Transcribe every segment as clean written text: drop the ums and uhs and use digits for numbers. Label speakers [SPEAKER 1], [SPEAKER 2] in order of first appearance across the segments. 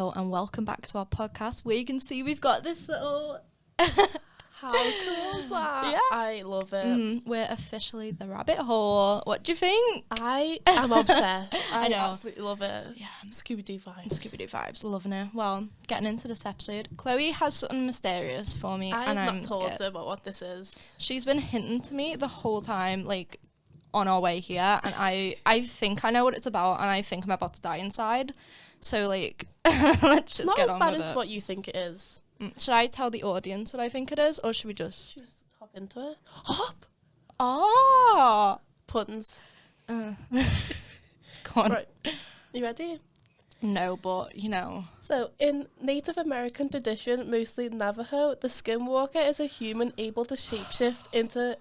[SPEAKER 1] Hello and welcome back to our podcast, where you can see we've got this little...
[SPEAKER 2] How cool is that?
[SPEAKER 1] Yeah.
[SPEAKER 2] I love it.
[SPEAKER 1] We're officially the rabbit hole. What do you think?
[SPEAKER 2] I am obsessed. I
[SPEAKER 1] know.
[SPEAKER 2] absolutely love it.
[SPEAKER 1] Yeah.
[SPEAKER 2] Scooby-Doo vibes.
[SPEAKER 1] Scooby-Doo vibes, loving it. Well, getting into this episode, Chloe has something mysterious for me,
[SPEAKER 2] I
[SPEAKER 1] and
[SPEAKER 2] have
[SPEAKER 1] I'm
[SPEAKER 2] not told
[SPEAKER 1] scared.
[SPEAKER 2] her about what this is.
[SPEAKER 1] She's been hinting to me the whole time, like, on our way here, and I think I know what it's about, and I think I'm about to die inside. So, like, let's just
[SPEAKER 2] It's not
[SPEAKER 1] get
[SPEAKER 2] as
[SPEAKER 1] on
[SPEAKER 2] bad
[SPEAKER 1] with
[SPEAKER 2] as
[SPEAKER 1] it.
[SPEAKER 2] what you think it is.
[SPEAKER 1] Should I tell the audience what I think it is, or should we just...
[SPEAKER 2] Just hop into it. Hop!
[SPEAKER 1] Oh!
[SPEAKER 2] Puns.
[SPEAKER 1] Go on.
[SPEAKER 2] Right. You ready?
[SPEAKER 1] No, but, you know...
[SPEAKER 2] So, in Native American tradition, mostly Navajo, the Skinwalker is a human able to shapeshift into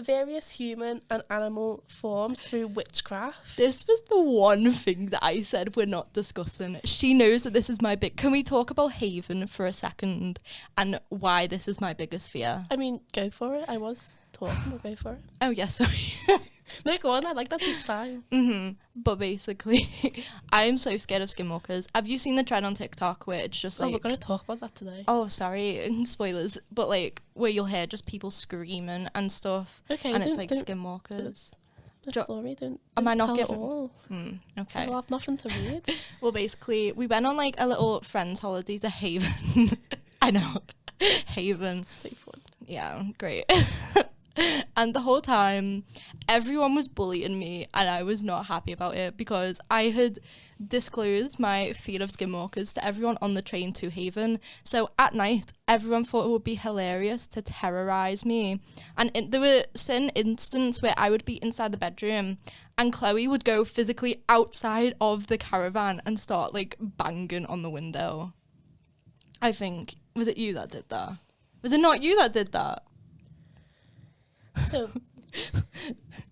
[SPEAKER 2] various human and animal forms through witchcraft.
[SPEAKER 1] This was the one thing that I said we're not discussing. She knows that this is my big... Can we talk about Haven for a second and why this is my biggest fear?
[SPEAKER 2] I mean, go for it. I was talking, but go for it.
[SPEAKER 1] Oh, yeah, sorry.
[SPEAKER 2] No, go on. I like that deep time.
[SPEAKER 1] But basically, I am so scared of skinwalkers. Have you seen the trend on TikTok where it's just like...
[SPEAKER 2] We're going to talk about that today.
[SPEAKER 1] Oh, sorry, spoilers. But like, where you'll hear just people screaming and stuff.
[SPEAKER 2] Okay,
[SPEAKER 1] And it's like skinwalkers.
[SPEAKER 2] The story, don't
[SPEAKER 1] Am I not
[SPEAKER 2] tell it
[SPEAKER 1] giving...
[SPEAKER 2] all.
[SPEAKER 1] Okay.
[SPEAKER 2] I'll have nothing to read.
[SPEAKER 1] Well, basically, we went on like a little friend's holiday to Haven. I know. Haven.
[SPEAKER 2] So fun.
[SPEAKER 1] Yeah, great. And the whole time, everyone was bullying me, and I was not happy about it because I had disclosed my fear of skinwalkers to everyone on the train to Haven. So at night, everyone thought it would be hilarious to terrorize me. And there were certain instances where I would be inside the bedroom, and Chloe would go physically outside of the caravan and start like banging on the window. I think, was it you that did that? Was it not you that did that?
[SPEAKER 2] So,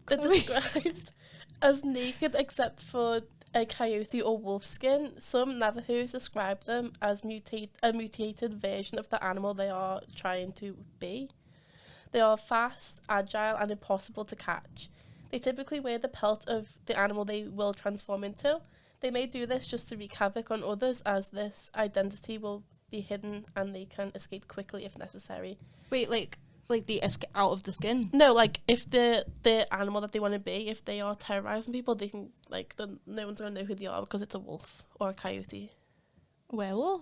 [SPEAKER 2] they're described as naked except for a coyote or wolf skin. Some Navajos describe them as a mutated version of the animal they are trying to be. They are fast, agile, and impossible to catch. They typically wear the pelt of the animal they will transform into. They may do this just to wreak havoc on others, as this identity will be hidden and they can escape quickly if necessary.
[SPEAKER 1] Wait, like the out of the skin?
[SPEAKER 2] No, like if the animal that they want to be, if they are terrorizing people, they can no one's gonna know who they are because it's a wolf or a coyote.
[SPEAKER 1] Werewolf?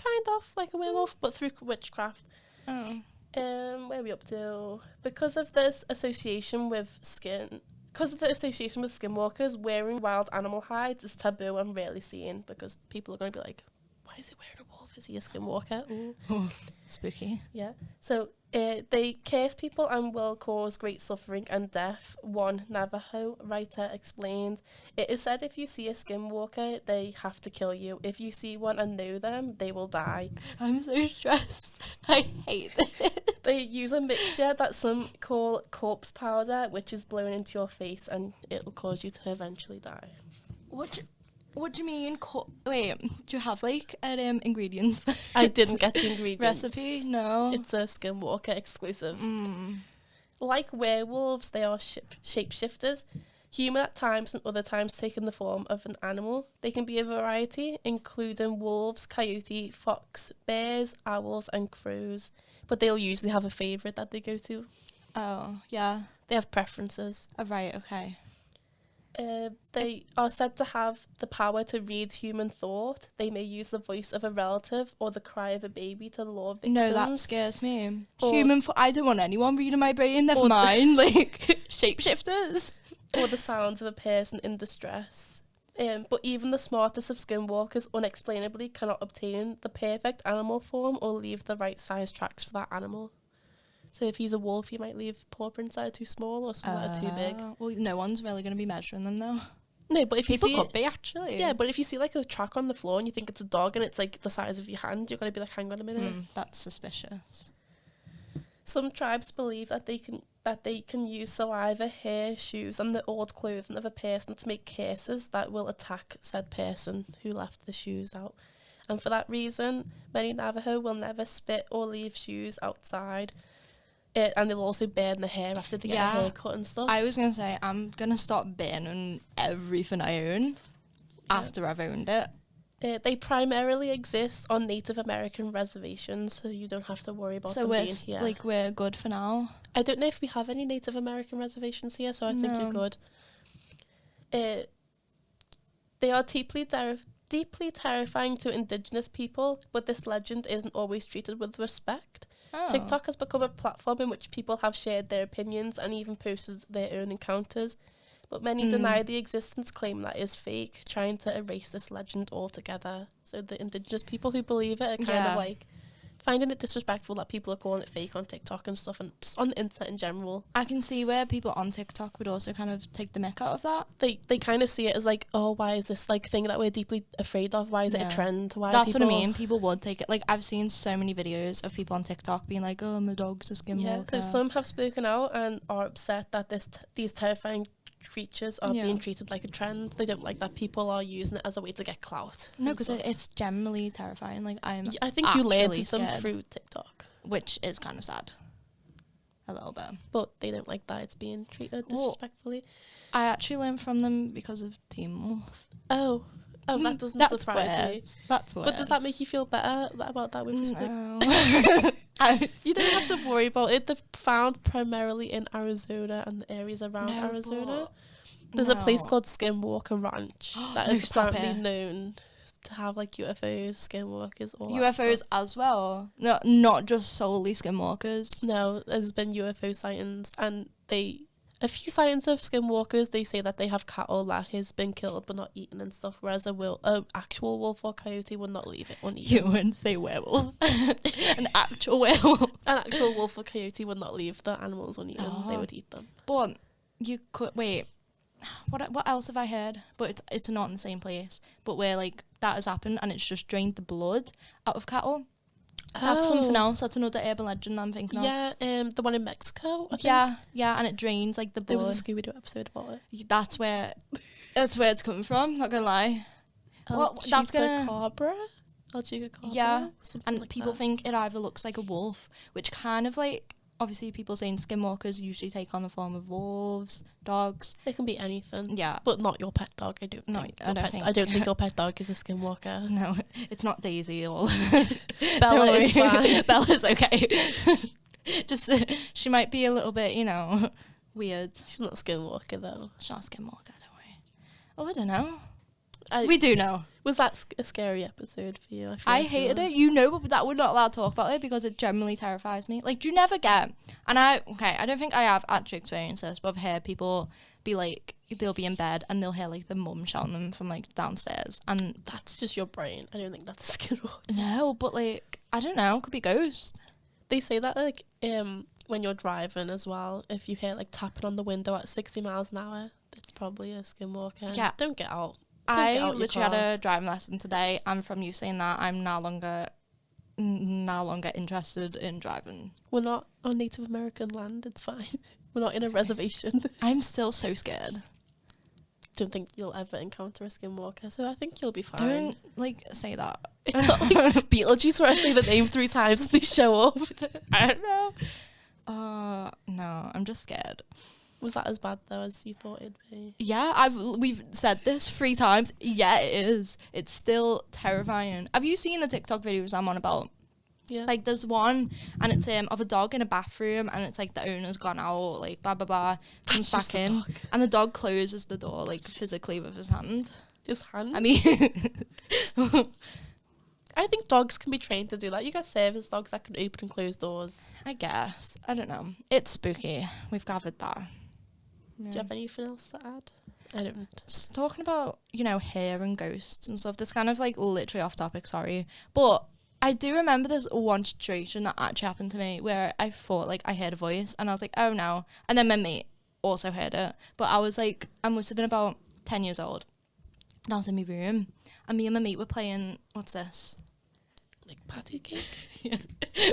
[SPEAKER 2] Kind of like a werewolf, but through witchcraft.
[SPEAKER 1] Oh.
[SPEAKER 2] Where are we up to? Because of the association with skinwalkers, wearing wild animal hides is taboo and rarely seen because people are going to be like, why is he wearing a wolf? Is he a skinwalker? Ooh.
[SPEAKER 1] Oh, spooky.
[SPEAKER 2] Yeah. So they curse people and will cause great suffering and death. One Navajo writer explained, "It is said if you see a skinwalker, they have to kill you. If you see one and know them, they will die."
[SPEAKER 1] I'm so stressed. I hate this.
[SPEAKER 2] They use a mixture that some call corpse powder, which is blown into your face and it will cause you to eventually die.
[SPEAKER 1] What do you mean? Wait, do you have like ingredients?
[SPEAKER 2] I didn't get the ingredients.
[SPEAKER 1] Recipe? No.
[SPEAKER 2] It's a Skinwalker exclusive. Like werewolves, they are shapeshifters. Human at times and other times taking the form of an animal. They can be a variety, including wolves, coyote, fox, bears, owls, and crows. But they'll usually have a favourite that they go to.
[SPEAKER 1] Oh, yeah.
[SPEAKER 2] They have preferences.
[SPEAKER 1] Oh, right, okay.
[SPEAKER 2] They are said to have the power to read human thought. They may use the voice of a relative or the cry of a baby to lure victims.
[SPEAKER 1] No, that scares me.
[SPEAKER 2] Or,
[SPEAKER 1] I don't want anyone reading my brain, never mind. Like, shapeshifters.
[SPEAKER 2] Or the sounds of a person in distress. But even the smartest of skinwalkers unexplainably cannot obtain the perfect animal form or leave the right size tracks for that animal. So if he's a wolf, he might leave paw prints that are too small or some that are too big.
[SPEAKER 1] Well, no one's really going to be measuring them, though.
[SPEAKER 2] No, but if
[SPEAKER 1] People
[SPEAKER 2] you see...
[SPEAKER 1] could be, actually.
[SPEAKER 2] Yeah, but if you see, like, a track on the floor and you think it's a dog and it's, like, the size of your hand, you're going to be like, hang on a minute.
[SPEAKER 1] That's suspicious.
[SPEAKER 2] Some tribes believe that they can use saliva, hair, shoes, and the old clothing of a person to make curses that will attack said person who left the shoes out. And for that reason, many Navajo will never spit or leave shoes outside. And they'll also burn the hair after they get a haircut and stuff.
[SPEAKER 1] I was going to say, I'm going to start burning everything I own after I've owned it.
[SPEAKER 2] They primarily exist on Native American reservations, so you don't have to worry about them being here.
[SPEAKER 1] Like, we're good for now.
[SPEAKER 2] I don't know if we have any Native American reservations here, so I think you're good. They are deeply terrifying to Indigenous people, but this legend isn't always treated with respect.
[SPEAKER 1] Oh.
[SPEAKER 2] TikTok has become a platform in which people have shared their opinions and even posted their own encounters, but many deny the existence, claim that is fake, trying to erase this legend altogether. So the Indigenous people who believe it are kind of like finding it disrespectful that people are calling it fake on TikTok and stuff, and just on the internet in general.
[SPEAKER 1] I can see where people on TikTok would also kind of take the mick out of that.
[SPEAKER 2] They kind of see it as like, oh, why is this like thing that we're deeply afraid of? Why is it a trend? Why
[SPEAKER 1] That's what I mean. People would take it. Like, I've seen so many videos of people on TikTok being like, oh, my dog's a skinwalker.
[SPEAKER 2] Yeah, so some have spoken out and are upset that these terrifying creatures are being treated like a trend. They don't like that people are using it as a way to get clout.
[SPEAKER 1] No, because it's generally terrifying. Like, I
[SPEAKER 2] think you learned them through TikTok,
[SPEAKER 1] which is kind of sad, a little bit.
[SPEAKER 2] But they don't like that it's being treated disrespectfully.
[SPEAKER 1] I actually learned from them because of Teen Wolf.
[SPEAKER 2] Oh, that doesn't surprise me.
[SPEAKER 1] That's weird.
[SPEAKER 2] But does that make you feel better about that?
[SPEAKER 1] No.
[SPEAKER 2] You don't have to worry about it. They're found primarily in Arizona and the areas around Arizona. There's a place called Skinwalker Ranch that is apparently known to have like UFOs, skinwalkers, all
[SPEAKER 1] UFOs as well. No, not just solely skinwalkers.
[SPEAKER 2] No, there's been UFO sightings, and a few sightings of skinwalkers. They say that they have cattle that has been killed but not eaten and stuff, whereas a actual wolf or coyote would not leave it uneaten.
[SPEAKER 1] You wouldn't say werewolf. An actual werewolf.
[SPEAKER 2] An actual wolf or coyote would not leave the animals uneaten. They would eat them.
[SPEAKER 1] But you could wait. What else have I heard? But it's not in the same place. But where like that has happened and it's just drained the blood out of cattle. That's something else. That's another urban legend I'm thinking of.
[SPEAKER 2] Yeah, the one in Mexico. I think.
[SPEAKER 1] Yeah, and it drains like the blood.
[SPEAKER 2] There was a Scooby-Doo episode about it.
[SPEAKER 1] That's where it's coming from. Not gonna lie.
[SPEAKER 2] Chupacabra.
[SPEAKER 1] Yeah, and
[SPEAKER 2] like
[SPEAKER 1] people think it either looks like a wolf, which kind of like. Obviously, people saying skinwalkers usually take on the form of wolves, dogs.
[SPEAKER 2] They can be anything.
[SPEAKER 1] Yeah,
[SPEAKER 2] but not your pet dog. I don't think your pet dog is a skinwalker.
[SPEAKER 1] No, it's not Daisy or
[SPEAKER 2] Bella is fine.
[SPEAKER 1] Bella's okay. Just she might be a little bit, weird.
[SPEAKER 2] She's not a skinwalker though.
[SPEAKER 1] She's not a skinwalker, don't worry. Oh, I don't know.
[SPEAKER 2] We
[SPEAKER 1] do know.
[SPEAKER 2] Was that a scary episode for you?
[SPEAKER 1] I hated it. But that we're not allowed to talk about it because it generally terrifies me. Like, do you never get... And I don't think I have actually experienced this, but I've heard people be like, they'll be in bed and they'll hear like the mum shouting them from like downstairs. And
[SPEAKER 2] that's just your brain. I don't think that's a skinwalker.
[SPEAKER 1] No, but like, I don't know. Could be ghosts.
[SPEAKER 2] They say that like when you're driving as well, if you hear like tapping on the window at 60 miles an hour, it's probably a skinwalker.
[SPEAKER 1] Yeah.
[SPEAKER 2] Don't get out.
[SPEAKER 1] I literally had a driving lesson today, and from you saying that, I'm no longer interested in driving.
[SPEAKER 2] We're not on Native American land, it's fine. We're not in a reservation.
[SPEAKER 1] I'm still so scared.
[SPEAKER 2] Don't think you'll ever encounter a skinwalker, so I think you'll be fine.
[SPEAKER 1] Don't, say that.
[SPEAKER 2] It's not like Beetlejuice where I say the name 3 times and they show up.
[SPEAKER 1] I don't know. No, I'm just scared.
[SPEAKER 2] Was that as bad though as you thought it'd be?
[SPEAKER 1] Yeah, we've said this 3 times. Yeah, it is. It's still terrifying. Have you seen the TikTok videos I'm on about?
[SPEAKER 2] Yeah.
[SPEAKER 1] Like there's one and it's of a dog in a bathroom and it's like the owner's gone out, like blah blah blah, comes back in and the dog closes the door like physically with his hand.
[SPEAKER 2] His hand?
[SPEAKER 1] I mean
[SPEAKER 2] I think dogs can be trained to do that. You got service dogs that can open and close doors.
[SPEAKER 1] I guess. I don't know. It's spooky. We've gathered that.
[SPEAKER 2] Yeah. Do you have anything else to add? I don't.
[SPEAKER 1] Talking about, hair and ghosts and stuff, this kind of like literally off topic, sorry. But I do remember there's one situation that actually happened to me where I thought like I heard a voice and I was like, oh no. And then my mate also heard it. But I was like, I must have been about 10 years old. And I was in my room and me and my mate were playing, what's this?
[SPEAKER 2] Like patty cake?
[SPEAKER 1] Yeah.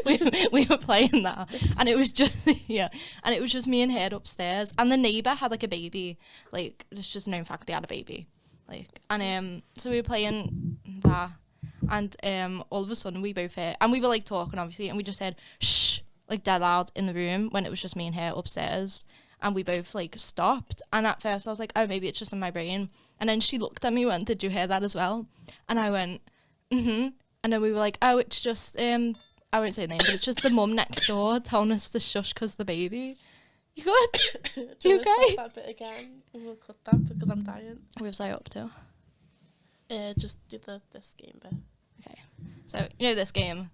[SPEAKER 1] we were playing that and it was just and it was just me and her upstairs and the neighbour had like a baby, like it's just a known fact they had a baby, like, and so we were playing that and all of a sudden we both heard and we were like talking obviously and we just said shh like dead loud in the room when it was just me and her upstairs and we both like stopped and at first I was like, oh maybe it's just in my brain, And then she looked at me and went, did you hear that as well? And I went, mm-hmm. And then we were like, oh, it's just, I won't say the name, but it's just the mum next door telling us to shush because the baby. You good?
[SPEAKER 2] Do
[SPEAKER 1] You
[SPEAKER 2] you want to
[SPEAKER 1] okay?
[SPEAKER 2] start that bit again? We'll cut that because I'm dying.
[SPEAKER 1] What was I up to?
[SPEAKER 2] Just do this game bit.
[SPEAKER 1] Okay. So, you know this game?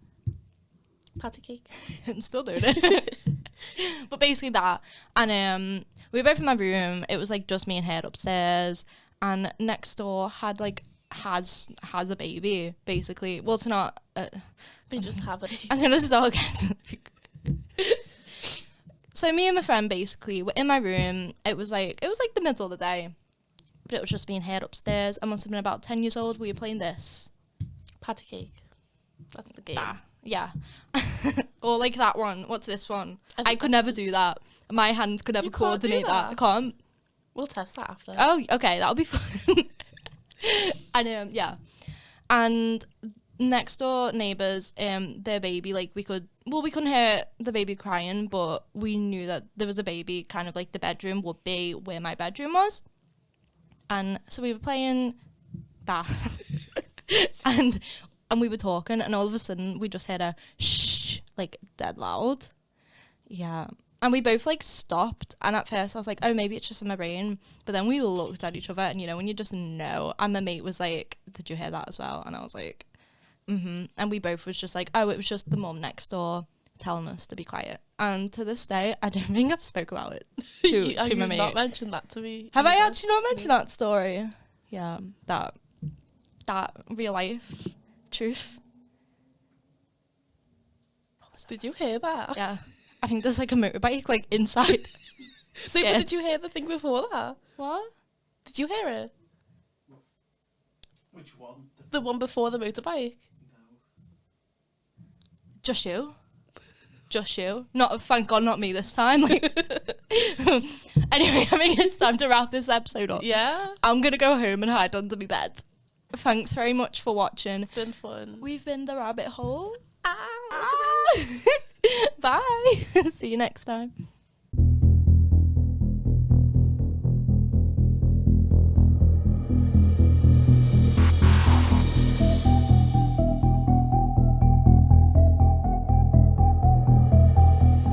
[SPEAKER 2] Patty cake.
[SPEAKER 1] I'm still doing it. But basically that. And we were both in my room. It was like just me and her upstairs. And next door had like, has a baby, basically. Well, it's not.
[SPEAKER 2] They just have it.
[SPEAKER 1] I'm going to start again. So me and my friend basically were in my room. It was like the middle of the day. But it was just me and her upstairs. I must have been about 10 years old. We were playing this.
[SPEAKER 2] Patty cake. That's the game.
[SPEAKER 1] Yeah. Or like that one. What's this one? I could
[SPEAKER 2] that's
[SPEAKER 1] never do that. My hands could never
[SPEAKER 2] You can't do
[SPEAKER 1] coordinate that. I
[SPEAKER 2] that.
[SPEAKER 1] can't.
[SPEAKER 2] We'll test that after.
[SPEAKER 1] Oh, okay. That'll be fun. And yeah. And next door neighbours, their baby, like we couldn't hear the baby crying, but we knew that there was a baby, kind of like the bedroom would be where my bedroom was. And so we were playing that. and we were talking, and all of a sudden we just heard a shh, like dead loud. Yeah. And we both like stopped, and at first I was like, oh, maybe it's just in my brain. But then we looked at each other, and you know, when you just know, and my mate was like, did you hear that as well? And I was like, mm-hmm. And we both was just like, oh, it was just the mum next door telling us to be quiet. And to this day, I don't think I've spoke about it to my mate.
[SPEAKER 2] You've not mentioned that to me.
[SPEAKER 1] Have I
[SPEAKER 2] either.
[SPEAKER 1] actually not mentioned that story? Yeah, that real life truth.
[SPEAKER 2] Did you hear that?
[SPEAKER 1] Yeah, I think there's like a motorbike like inside.
[SPEAKER 2] No, but did you hear the thing before that?
[SPEAKER 1] What?
[SPEAKER 2] Did you hear it?
[SPEAKER 3] Which one?
[SPEAKER 2] The one before the motorbike?
[SPEAKER 1] Just you? Just you? Not, thank God, not me this time. Like, anyway, I think it's time to wrap this episode up.
[SPEAKER 2] Yeah.
[SPEAKER 1] I'm gonna go home and hide under my bed. Thanks very much for watching.
[SPEAKER 2] It's been fun.
[SPEAKER 1] We've been the rabbit hole.
[SPEAKER 2] Ah.
[SPEAKER 1] Bye. See you next time.